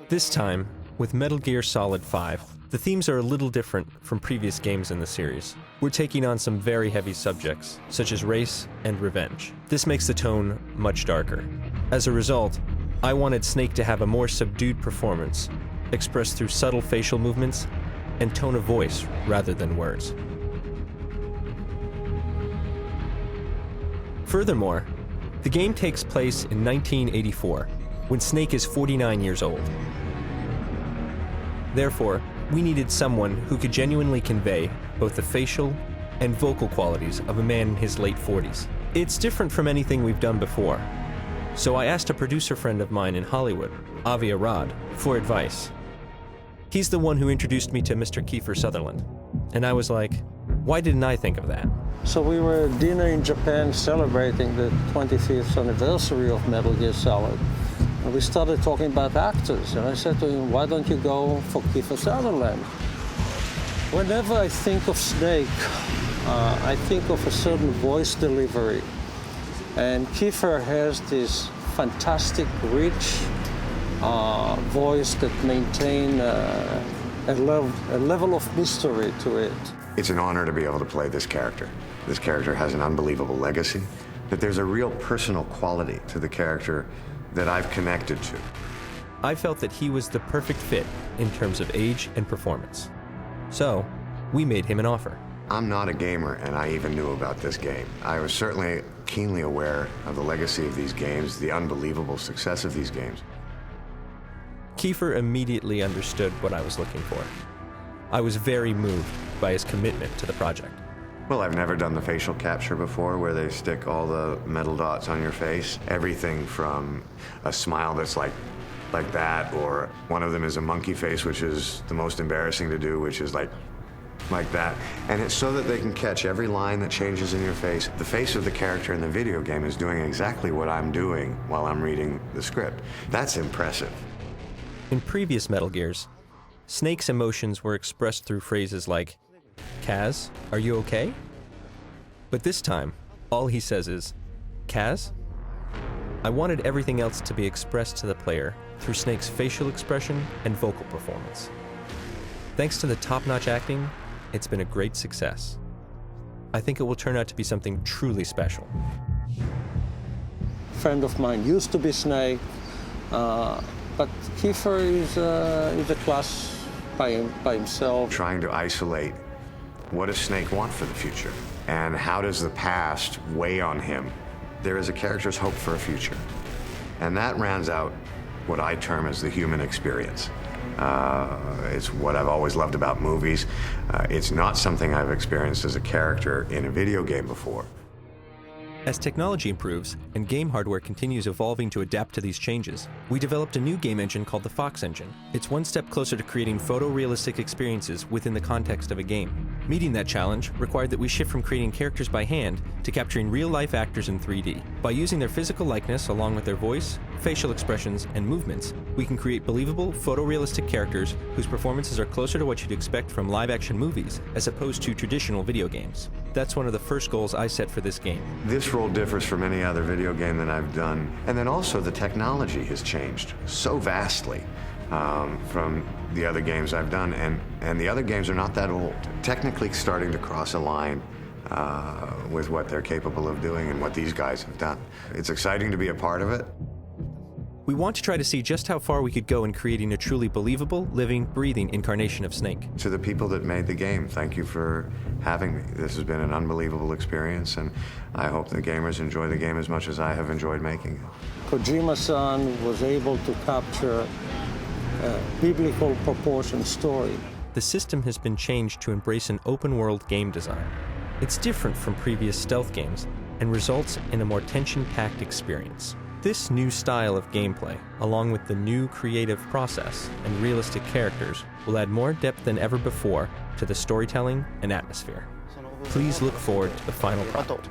This time, with Metal Gear Solid 5, the themes are a little different from previous games in the series. We're taking on some very heavy subjects, such as race and revenge. This makes the tone much darker. As a result, I wanted Snake to have a more subdued performance, expressed through subtle facial movements and tone of voice rather than words. Furthermore, the game takes place in 1984, when Snake is 49 years old. Therefore, we needed someone who could genuinely convey both the facial and vocal qualities of a man in his late 40s. It's different from anything we've done before, so I asked a producer friend of mine in Hollywood, Avi Arad, for advice. He's the one who introduced me to Mr. Kiefer Sutherland, and I was like, why didn't I think of that? So we were at dinner in Japan celebrating the 25th anniversary of Metal Gear Solid. And we started talking about actors, and I said to him, why don't you go for Kiefer Sutherland? Whenever I think of Snake, I think of a certain voice delivery. And Kiefer has this fantastic, rich voice that maintains a level of mystery to it. It's an honor to be able to play this character. This character has an unbelievable legacy, but there's a real personal quality to the character that I've connected to. I felt that he was the perfect fit in terms of age and performance. So, we made him an offer. I'm not a gamer, and I even knew about this game. I was certainly keenly aware of the legacy of these games, the unbelievable success of these games. Kiefer immediately understood what I was looking for. I was very moved by his commitment to the project. Well, I've never done the facial capture before, where they stick all the metal dots on your face. Everything from a smile that's like that, or one of them is a monkey face, which is the most embarrassing to do, which is like that. And it's so that they can catch every line that changes in your face. The face of the character in the video game is doing exactly what I'm doing while I'm reading the script. That's impressive. In previous Metal Gears, Snake's emotions were expressed through phrases like, Kaz, are you okay? But this time, all he says is, Kaz? I wanted everything else to be expressed to the player through Snake's facial expression and vocal performance. Thanks to the top-notch acting, it's been a great success. I think it will turn out to be something truly special. A friend of mine used to be Snake, but Kiefer is a class by himself. Trying to isolate what does Snake want for the future, and how does the past weigh on him? There is a character's hope for a future, and that rounds out what I term as the human experience. It's what I've always loved about movies. It's not something I've experienced as a character in a video game before. As technology improves and game hardware continues evolving to adapt to these changes, we developed a new game engine called the Fox Engine. It's one step closer to creating photorealistic experiences within the context of a game. Meeting that challenge required that we shift from creating characters by hand to capturing real-life actors in 3D. By using their physical likeness along with their voice, facial expressions, and movements, we can create believable, photorealistic characters whose performances are closer to what you'd expect from live-action movies as opposed to traditional video games. That's one of the first goals I set for this game. This role differs from any other video game that I've done. And then also the technology has changed so vastly from the other games I've done. And the other games are not that old. Technically starting to cross a line with what they're capable of doing and what these guys have done. It's exciting to be a part of it. We want to try to see just how far we could go in creating a truly believable, living, breathing incarnation of Snake. To the people that made the game, thank you for having me. This has been an unbelievable experience, and I hope the gamers enjoy the game as much as I have enjoyed making it. Kojima-san was able to capture a biblical proportion story. The system has been changed to embrace an open-world game design. It's different from previous stealth games and results in a more tension-packed experience. This new style of gameplay, along with the new creative process and realistic characters, will add more depth than ever before to the storytelling and atmosphere. Please look forward to the final product.